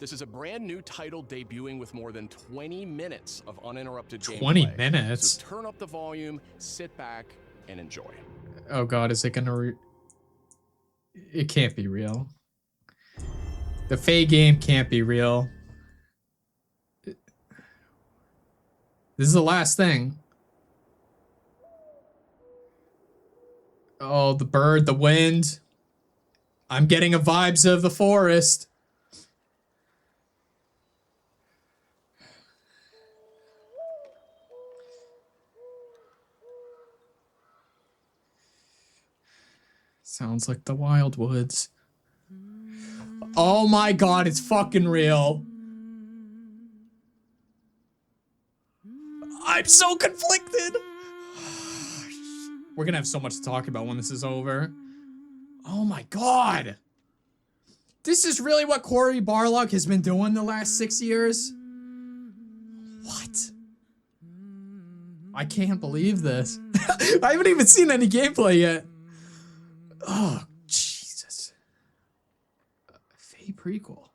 This is a brand new title debuting with more than 20 minutes of uninterrupted gameplay. 20 minutes? So turn up the volume, sit back, and enjoy. Oh god, is it gonna it can't be real. The Faye game can't be real. This is the last thing. Oh, the bird, the wind. I'm getting a vibes of the forest. Sounds like the Wildwoods. Oh my god, it's fucking real. I'm so conflicted. We're gonna have so much to talk about when this is over. Oh my god. This is really what Cory Barlog has been doing the last 6 years? What? I can't believe this. I haven't even seen any gameplay yet. Oh, Jesus. Faye prequel.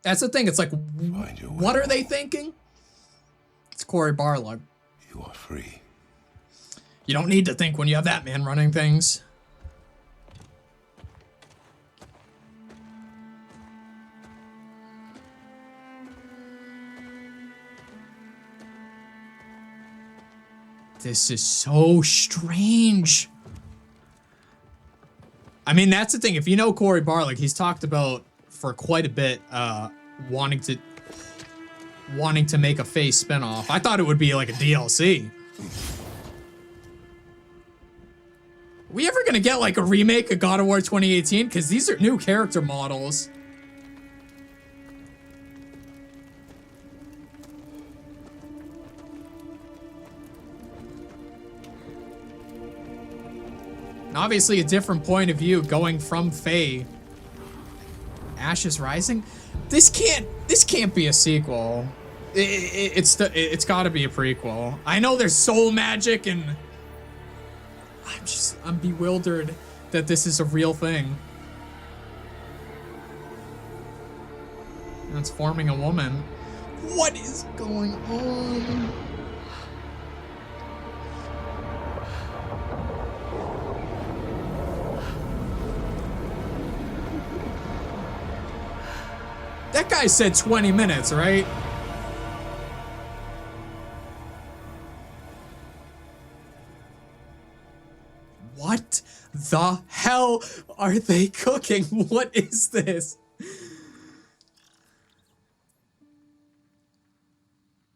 That's the thing. It's like, what are they thinking? It's Cory Barlog. You are free. You don't need to think when you have that man running things. This is so strange. I mean, that's the thing. If you know Cory Barlog, he's talked about for quite a bit wanting to make a Faye spinoff. I thought it would be like a DLC. Are we ever gonna get like a remake of God of War 2018? Because these are new character models. Obviously a different point of view going from Faye. Ashes Rising? This can't be a sequel. It's gotta be a prequel. I know there's soul magic and I'm bewildered that this is a real thing. Transforming a woman. What is going on? That guy said 20 minutes, right? What the hell are they cooking? What is this?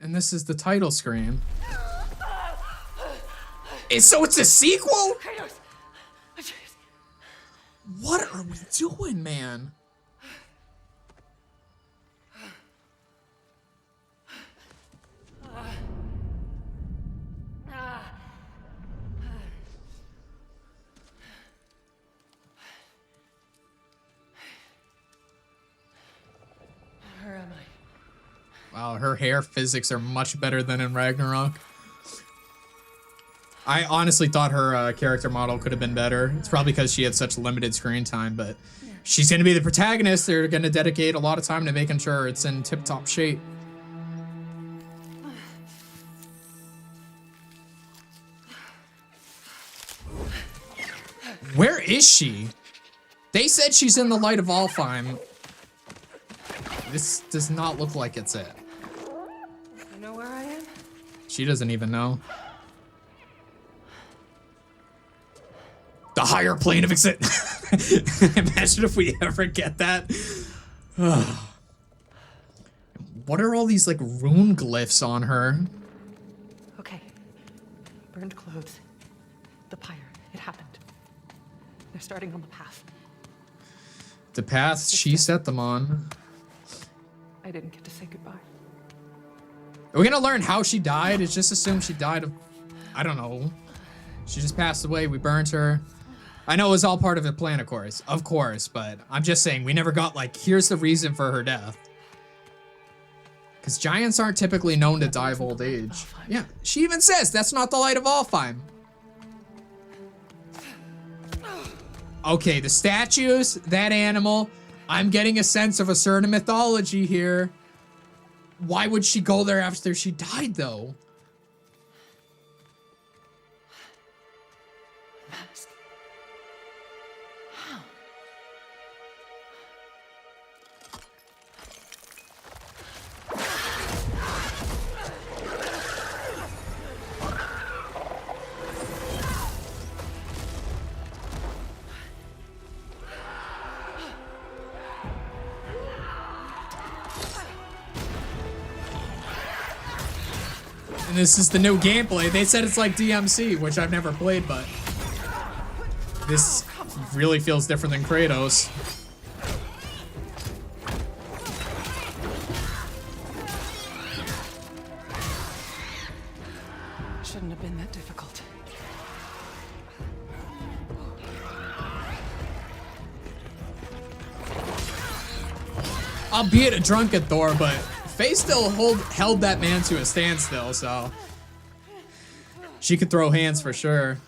And this is the title screen. So it's a sequel? What are we doing, man? Wow, her hair physics are much better than in Ragnarok. I honestly thought her character model could have been better. It's probably because she had such limited screen time, but she's going to be the protagonist. They're going to dedicate a lot of time to making sure it's in tip-top shape. Where is she? They said she's in the Light of Alfheim. This does not look like it's it. You know where I am? She doesn't even know. The higher plane of existence. Imagine if we ever get that. What are all these like rune glyphs on her? Okay. Burned clothes. The pyre. It happened. They're starting on the path. The path she set them on. I didn't get to say goodbye. Are we gonna learn how she died? It's just assumed she died of, I don't know. She just passed away, we burned her. I know it was all part of the plan, of course, but I'm just saying, we never got like, here's the reason for her death. Because giants aren't typically known to die of old age. Yeah, she even says, that's not the Light of Alfheim. Okay, the statues, that animal. I'm getting a sense of a certain mythology here. Why would she go there after she died, though? Mask. How? And this is the new gameplay. They said it's like DMC, which I've never played, but this really feels different than Kratos. Shouldn't have been that difficult. Albeit a drunken Thor, but Faye still held that man to a standstill, so she could throw hands for sure.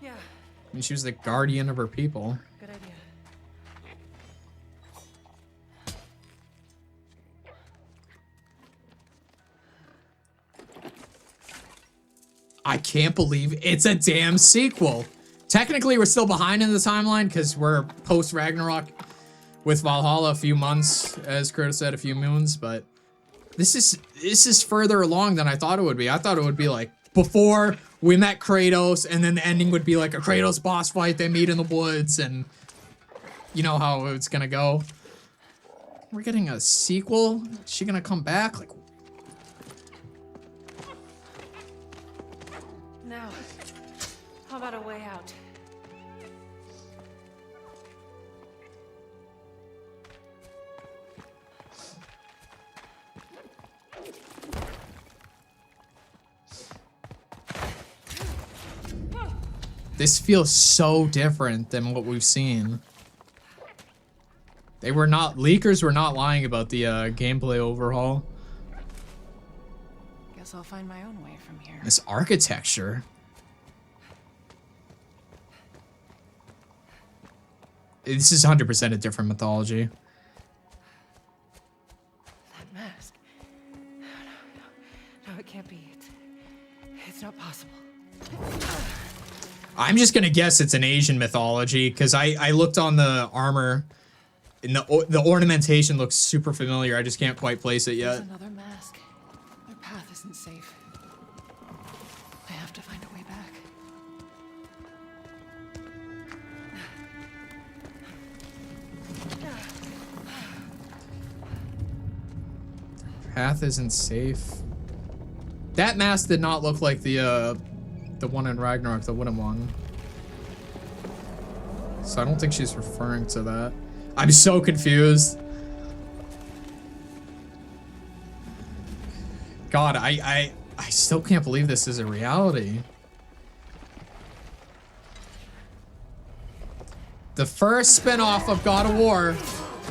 Yeah, I mean, she was the guardian of her people. good idea. I can't believe it's a damn sequel. Technically, we're still behind in the timeline because we're post Ragnarok with Valhalla a few months, as Kratos said, a few moons, but this is further along than I thought it would be. I thought it would be like before we met Kratos, and then the ending would be like a Kratos boss fight. They meet in the woods, and you know how it's gonna go. We're getting a sequel. Is she gonna come back? Like, Now, how about a way out? this feels so different than what we've seen. Leakers were not lying about the gameplay overhaul. Guess I'll find my own way from here. This architecture. This is 100% a different mythology. That mask. No, it can't be. It's not possible. I'm just gonna guess it's an Asian mythology because I looked on the armor and the ornamentation looks super familiar. I just can't quite place it yet. There's another mask. Their path isn't safe. I have to find a way back. Path isn't safe. That mask did not look like the one in Ragnarok, the wooden one. So I don't think she's referring to that. I'm so confused. God, I still can't believe this is a reality. The first spin-off of God of War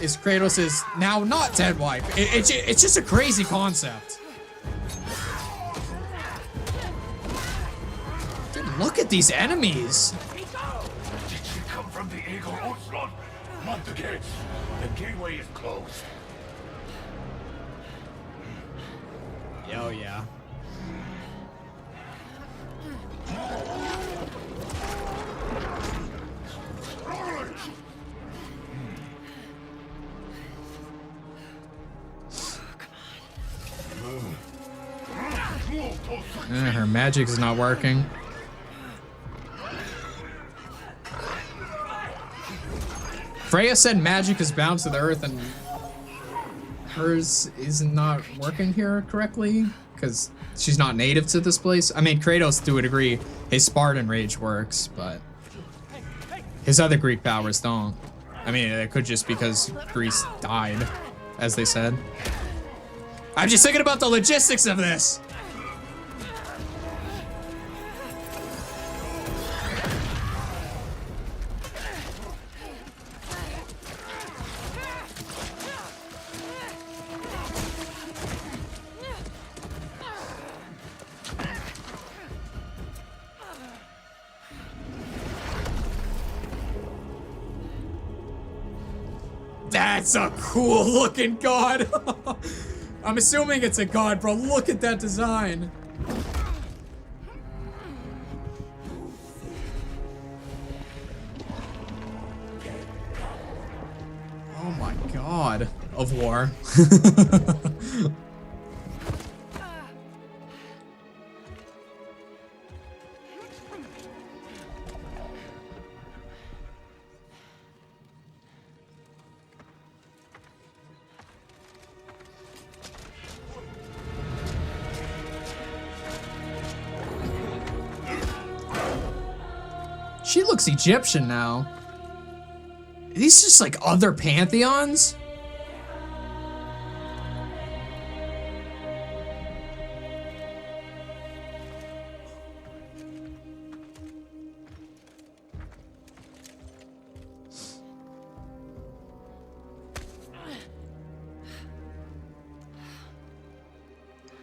is Kratos' now not dead wife. It's just a crazy concept. Dude, look at these enemies. Did she come from the Eagle Oslo? Not the gates. The gateway is closed. Oh yeah. Her magic is not working. Freya said magic is bound to the earth and hers is not working here correctly because she's not native to this place. I mean, Kratos, to a degree, his Spartan rage works, but his other Greek powers don't. I mean, it could just because Greece died, as they said. I'm just thinking about the logistics of this. That's a cool looking god. I'm assuming it's a god, bro. Look at that design. Oh my god. Of war. She looks Egyptian now. Are these just like other pantheons?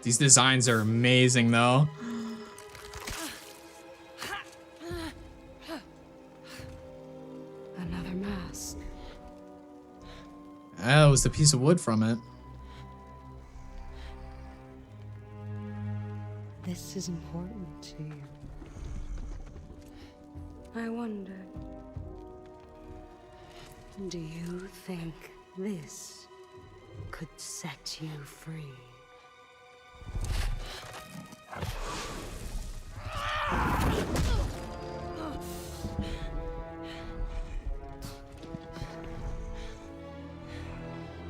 These designs are amazing though. Another mask. Oh, it was the piece of wood from it. This is important to you. I wonder, do you think this could set you free?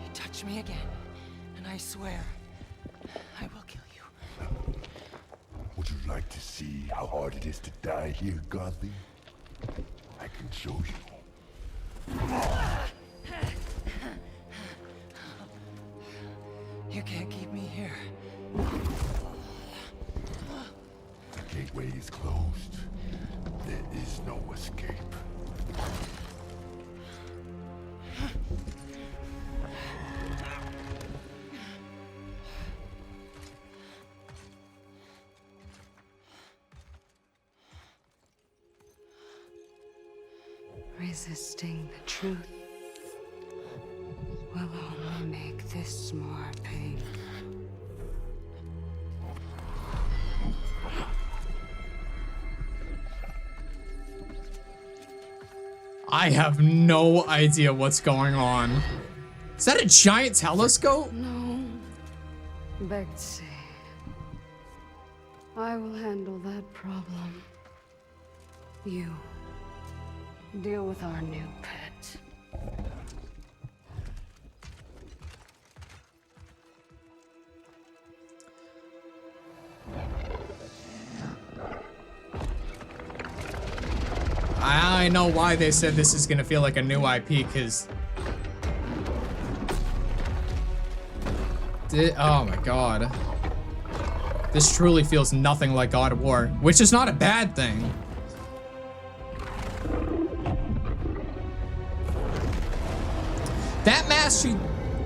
You touch me again, and I swear, I will kill you. Would you like to see how hard it is to die here, Godly? I can show you. You can't keep me here. The gateway is closed. There is no escape. Resisting the truth will only make this more painful. I have no idea what's going on. Is that a giant telescope? No, Betsy. I will handle that problem. You deal with our new pet. I know why they said this is gonna feel like a new IP, because oh my god. This truly feels nothing like God of War, which is not a bad thing. That mask she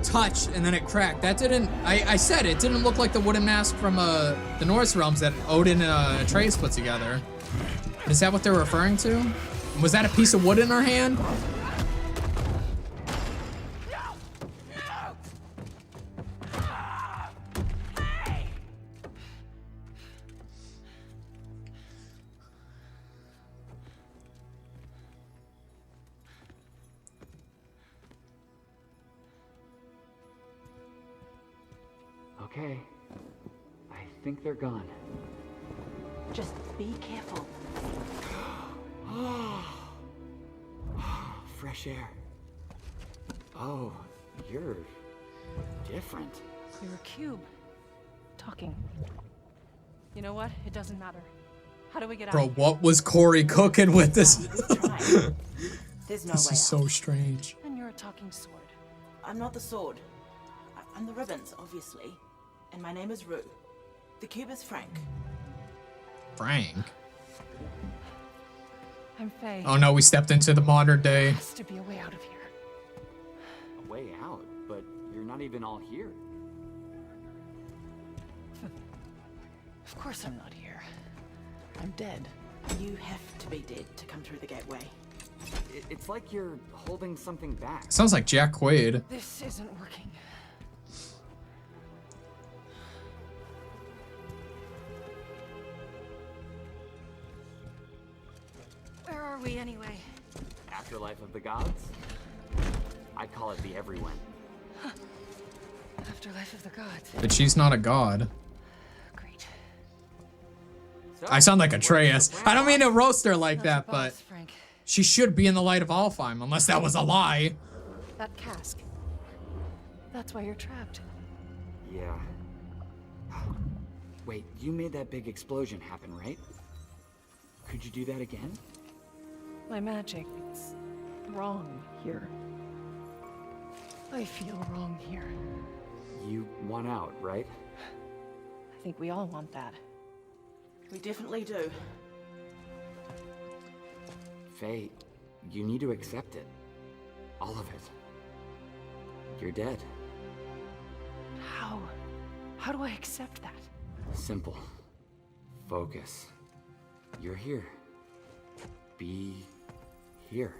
touched and then it cracked. That didn't, I said it didn't look like the wooden mask from the Norse realms that Odin and Atreus put together. Is that what they're referring to? Was that a piece of wood in her hand? Okay. I think they're gone. Just be careful. Fresh air. Oh, you're different. You're a cube. Talking. You know what? It doesn't matter. How do we get Bro, out? what was Corey cooking with this? There's no This way is so strange. And you're a talking sword. I'm not the sword. I'm the ribbons, obviously. And my name is Rue. The cube is Frank. Frank? I'm Faye. Oh no, we stepped into the modern day. There has to be a way out of here. A way out, but you're not even all here. Of course I'm not here. I'm dead. You have to be dead to come through the gateway. It's like you're holding something back. Sounds like Jack Quaid. This isn't working. Where are we anyway? Afterlife of the gods? I call it the everyone. Afterlife of the gods. But she's not a god. Great. So, I sound like what's Atreus. your plan? I don't mean to roast her like Not your that, but boss, Frank. she should be in the light of Alfheim, unless that was a lie. That cask. That's why you're trapped. Yeah. Wait, you made that big explosion happen, right? Could you do that again? My magic, it's wrong here. I feel wrong here. You want out, right? I think we all want that. We definitely do. Faye, you need to accept it. All of it. You're dead. How? How do I accept that? Simple. Focus. You're here. Be here.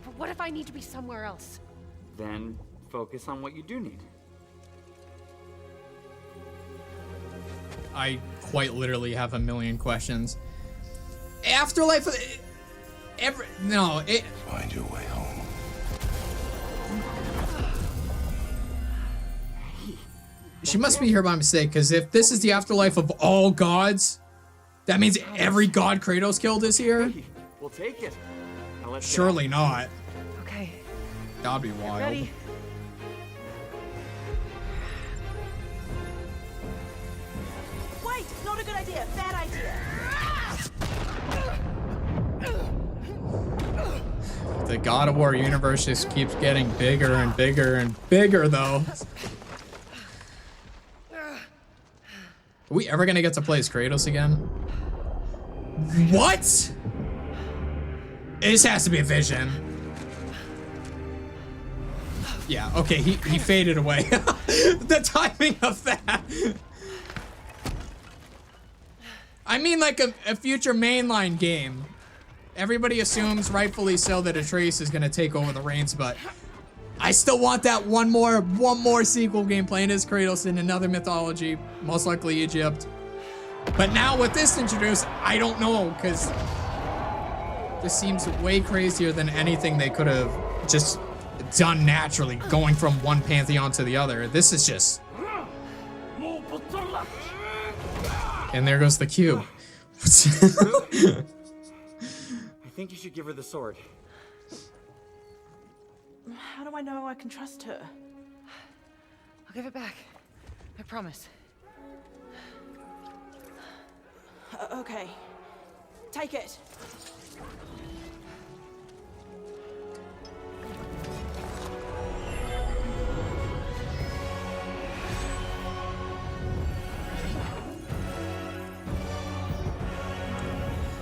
But what if I need to be somewhere else? Then focus on what you do need. I quite literally have a million questions. Afterlife, Find your way home. she must be here by mistake, because if this is the afterlife of all gods, that means every god Kratos killed is here? We'll take it. Now let's get Surely not. Okay, That'd be wild. ready? Wait, not a good idea. Bad idea. The God of War universe just keeps getting bigger and bigger and bigger, though. Are we ever gonna get to play as Kratos again? What? This has to be a vision. Yeah, okay, he faded away. The timing of that. I mean like a future mainline game. Everybody assumes, rightfully so, that Atreus is gonna take over the reins, but I still want that one more sequel game playing as Kratos in another mythology, most likely Egypt. But now with this introduced, I don't know, because this seems way crazier than anything they could have just done naturally, going from one pantheon to the other. This is just... And there goes the cube. I think you should give her the sword. How do I know I can trust her? I'll give it back. I promise. Okay. Take it.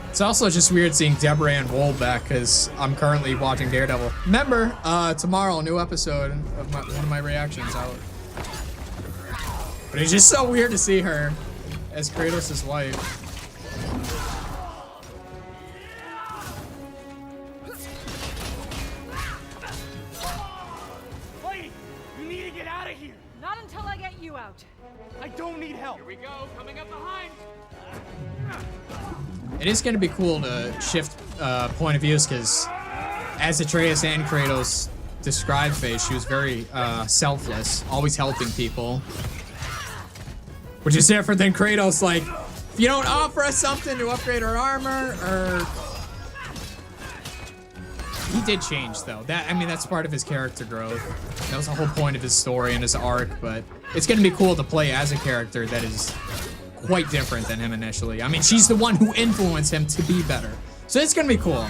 It's also just weird seeing Deborah Ann Wold back, because I'm currently watching Daredevil. Remember, tomorrow, a new episode of one of my reactions out. But it's just so weird to see her as Kratos' wife. Lady, you need to get out of here. Not until I get you out. I don't need help. Here we go, coming up behind. It is going to be cool to shift point of views, because as Atreus and Kratos described Faye, she was very selfless, always helping people. Which is different than Kratos, like, if you don't offer us something to upgrade our armor, or... He did change, though. I mean, that's part of his character growth. That was the whole point of his story and his arc, but it's going to be cool to play as a character that is quite different than him initially. I mean, she's the one who influenced him to be better. So it's going to be cool.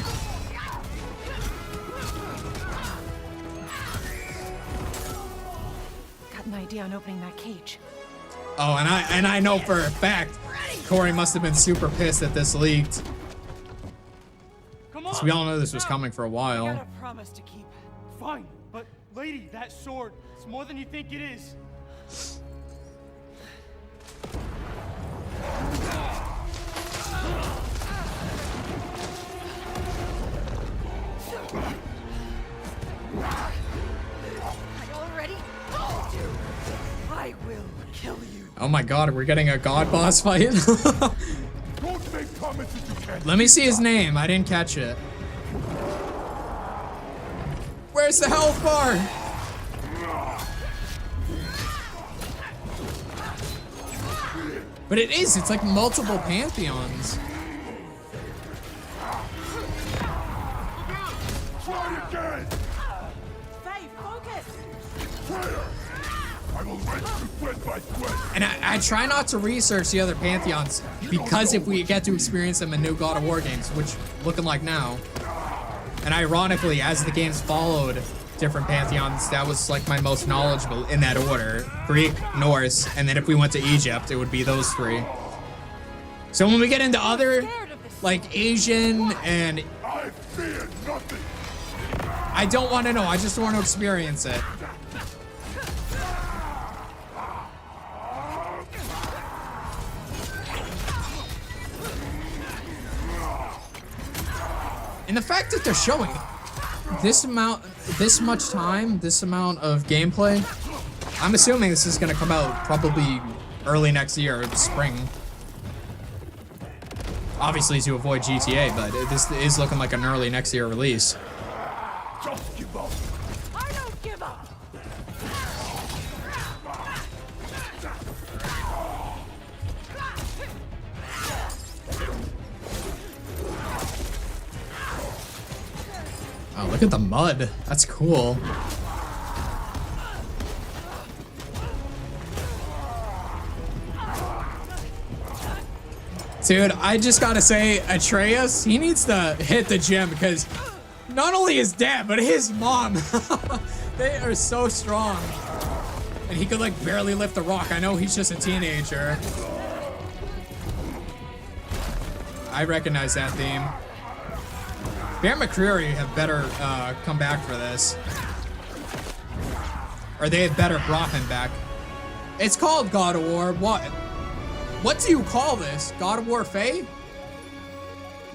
Got an idea on opening that cage. Oh, and I know for a fact Corey must have been super pissed that this leaked. Come on. So we all know this was coming for a I while. got a promise to keep. Fine, but lady, that sword, it's more than you think it is. Oh my god, we're getting a god boss fight. Don't make promises you can't. Let me see his name. I didn't catch it. Where's the health bar? But it is. It's like multiple pantheons. Try again. Faye, focus! Prayer. I will wrench you thread by thread. And I try not to research the other pantheons because if we get to experience them in new God of War games, which looking like now. And ironically, as the games followed different pantheons, that was like my most knowledgeable in that order. Greek, Norse, and then if we went to Egypt, it would be those three. So when we get into other, like Asian and... I fear nothing. I don't want to know, I just want to experience it. And the fact that they're showing this much time, this amount of gameplay, I'm assuming this is gonna come out probably early next year, or spring. Obviously to avoid GTA, but this is looking like an early next year release. Just give up. I don't give up! Oh, look at the mud. That's cool. Dude, I just gotta say, Atreus, he needs to hit the gym because not only his dad, but his mom, they are so strong. And he could like barely lift a rock. I know he's just a teenager. I recognize that theme. Bear McCreary have better come back for this. Or they had better brought him back. It's called God of War. What do you call this? God of War Faye?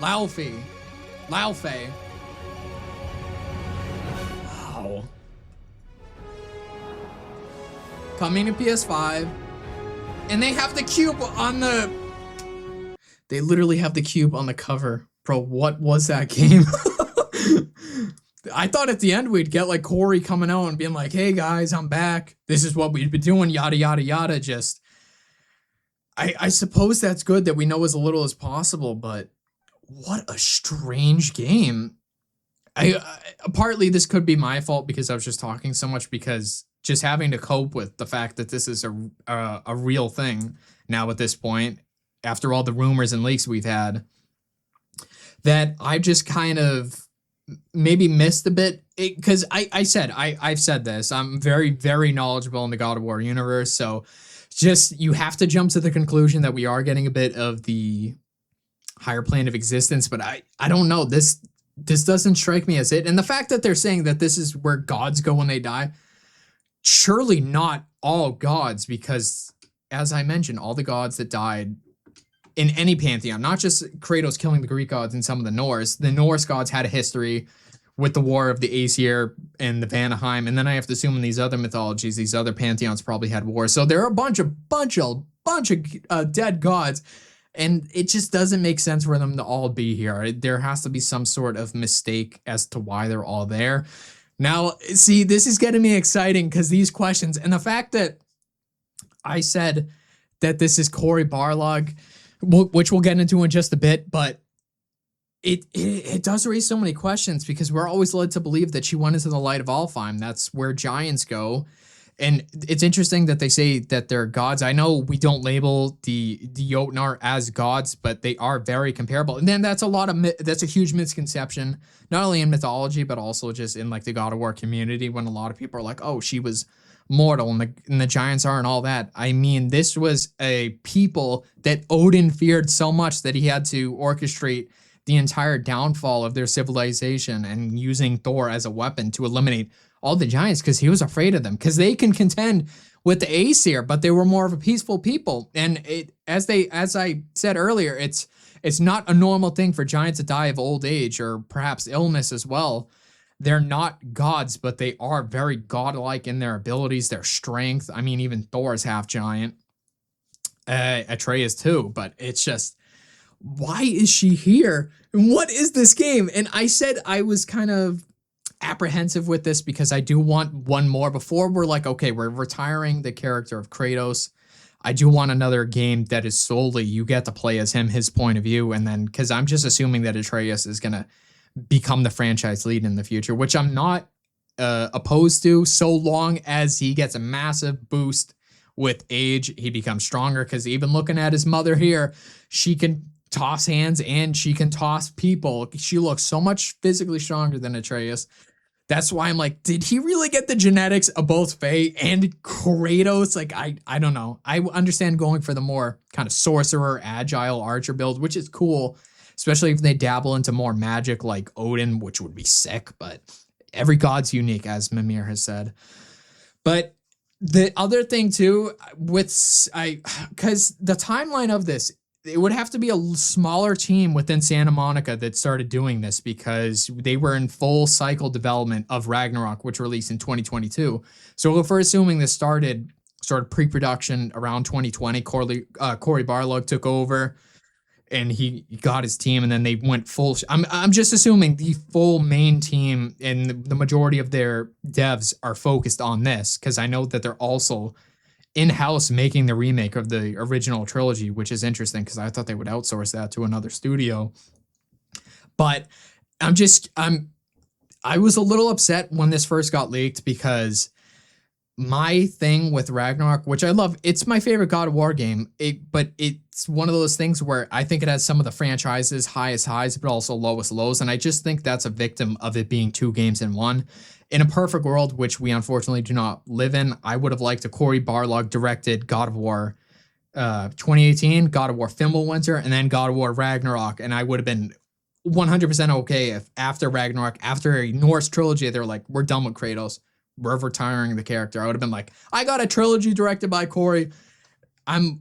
Laufey. Laufey. Wow. Coming to PS5. And they have the cube on the... They literally have the cube on the cover. Bro, what was that game? I thought at the end we'd get like Corey coming out and being like, hey guys, I'm back. This is what we've been doing, yada, yada, yada. Just, I suppose that's good that we know as little as possible, but what a strange game. Partly this could be my fault because I was just talking so much, because just having to cope with the fact that this is a real thing now at this point, after all the rumors and leaks we've had, that I just kind of maybe missed a bit, because I've said this, I'm very, very knowledgeable in the God of War universe, so just you have to jump to the conclusion that we are getting a bit of the higher plane of existence, but I don't know, this doesn't strike me as it. And the fact that they're saying that this is where gods go when they die, surely not all gods, because as I mentioned, all the gods that died in any pantheon, not just Kratos killing the Greek gods and some of the Norse gods had a history with the War of the Aesir and the Vanaheim, and then I have to assume in these other mythologies, these other pantheons probably had wars. So there are a bunch of dead gods, and it just doesn't make sense for them to all be here. There has to be some sort of mistake as to why they're all there. Now, see, this is getting me exciting because these questions, and the fact that I said that this is Cory Barlog, which we'll get into in just a bit, but it does raise so many questions, because we're always led to believe that she went into the light of Alfheim. That's where giants go. And it's interesting that they say that they're gods. I know we don't label the Jotnar as gods, but they are very comparable. And then that's a huge misconception, not only in mythology, but also just in like the God of War community, when a lot of people are like, oh, she was mortal and the giants are and all that. I mean, this was a people that Odin feared so much that he had to orchestrate the entire downfall of their civilization and using Thor as a weapon to eliminate all the giants, because he was afraid of them, because they can contend with the Aesir, but they were more of a peaceful people. And as I said earlier, it's not a normal thing for giants to die of old age or perhaps illness as well. They're not gods, but they are very godlike in their abilities, their strength. I mean, even Thor is half giant. Atreus too, but it's just, why is she here? And what is this game? And I said I was kind of apprehensive with this because I do want one more before we're like, okay, we're retiring the character of Kratos. I do want another game that is solely you get to play as him, his point of view, and then because I'm just assuming that Atreus is gonna become the franchise lead in the future, which I'm not opposed to, so long as he gets a massive boost with age. He becomes stronger, because even looking at his mother here, she can toss hands and she can toss people. She looks so much physically stronger than Atreus. That's why I'm like, did he really get the genetics of both Faye and Kratos? Like, I don't know. I understand going for the more kind of sorcerer, agile archer build, which is cool, especially if they dabble into more magic like Odin, which would be sick, but every god's unique, as Mimir has said. But the other thing too, because the timeline of this, it would have to be a smaller team within Santa Monica that started doing this, because they were in full cycle development of Ragnarok, which released in 2022. So if we're assuming this started pre-production around 2020, Cory Barlog took over and he got his team, and then they went full. I'm just assuming the full main team and the majority of their devs are focused on this, because I know that they're also in-house making the remake of the original trilogy, which is interesting because I thought they would outsource that to another studio. But I was a little upset when this first got leaked, because my thing with Ragnarok, which I love, it's my favorite God of War game, but it's one of those things where I think it has some of the franchise's highest highs, but also lowest lows, and I just think that's a victim of it being two games in one. In a perfect world, which we unfortunately do not live in, I would have liked a Cory Barlog directed God of War 2018, God of War Fimbulwinter, and then God of War Ragnarok, and I would have been 100% okay if after Ragnarok, after a Norse trilogy, they're like, we're done with Kratos, we're retiring the character. I would have been like, I got a trilogy directed by Cory. I'm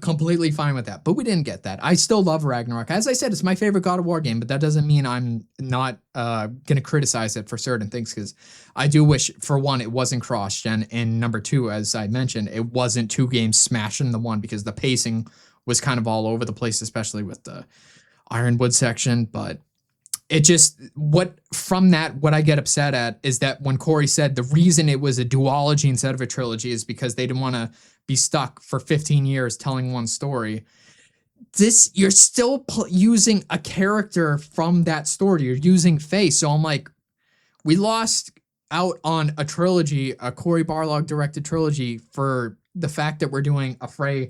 completely fine with that, but we didn't get that. I still love Ragnarok. As I said, it's my favorite God of War game, but that doesn't mean I'm not gonna criticize it for certain things, because I do wish, for one, it wasn't cross-gen, and number two, as I mentioned, it wasn't two games smashed into one, because the pacing was kind of all over the place, especially with the Ironwood section. But it just, what I get upset at is that when Cory said the reason it was a duology instead of a trilogy is because they didn't want to be stuck for 15 years telling one story. You're still using a character from that story. You're using Faye. So I'm like, we lost out on a trilogy, a Cory Barlog directed trilogy, for the fact that we're doing a Faye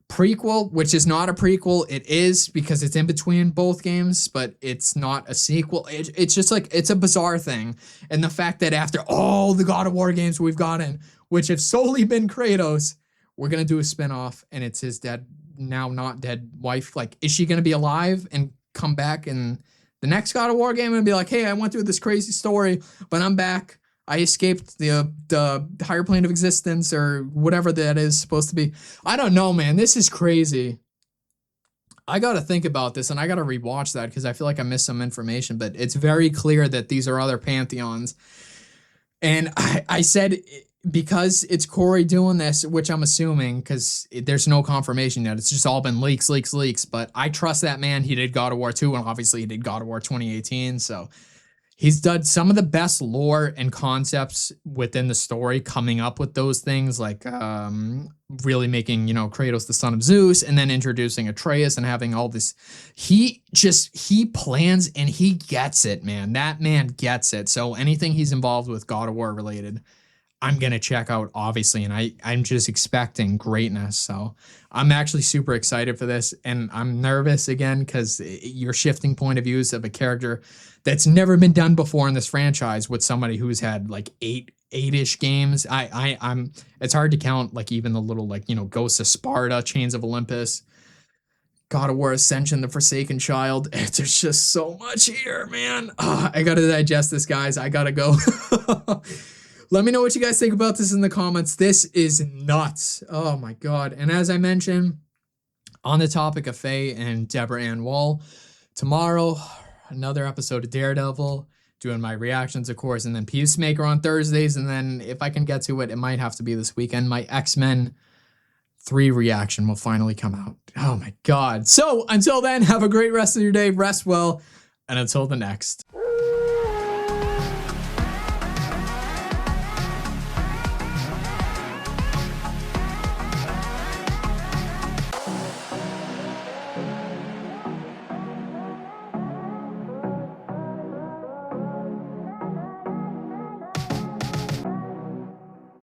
prequel, which is not a prequel. It is, because it's in between both games, but it's not a sequel. It's just like, it's a bizarre thing. And the fact that after all the God of War games we've gotten, which have solely been Kratos, we're going to do a spinoff, and it's his dead, now not dead wife. Like, is she going to be alive and come back in the next God of War game and be like, hey, I went through this crazy story, but I'm back. I escaped the higher plane of existence, or whatever that is supposed to be. I don't know, man. This is crazy. I got to think about this, and I got to rewatch that, because I feel like I missed some information, but it's very clear that these are other pantheons. And I said, because it's Cory doing this, which I'm assuming, because there's no confirmation yet. It's just all been leaks. But I trust that man. He did God of War 2, and obviously he did God of War 2018. So he's done some of the best lore and concepts within the story, coming up with those things, like really making, Kratos the son of Zeus, and then introducing Atreus and having all this. He plans and he gets it, man. That man gets it. So anything he's involved with God of War related, I'm going to check out, obviously, and I'm just expecting greatness. So I'm actually super excited for this, and I'm nervous again, because you're shifting point of views of a character that's never been done before in this franchise with somebody who's had like eight-ish games. It's hard to count, like, even the little, like, Ghosts of Sparta, Chains of Olympus, God of War Ascension, The Forsaken Child. There's just so much here, man. I got to digest this, guys. I got to go. Let me know what you guys think about this in the comments. This is nuts. Oh my God. And as I mentioned, on the topic of Faye and Deborah Ann Woll, tomorrow, another episode of Daredevil, doing my reactions, of course, and then Peacemaker on Thursdays. And then if I can get to it, it might have to be this weekend, my X-Men 3 reaction will finally come out. Oh my God. So until then, have a great rest of your day. Rest well. And until the next.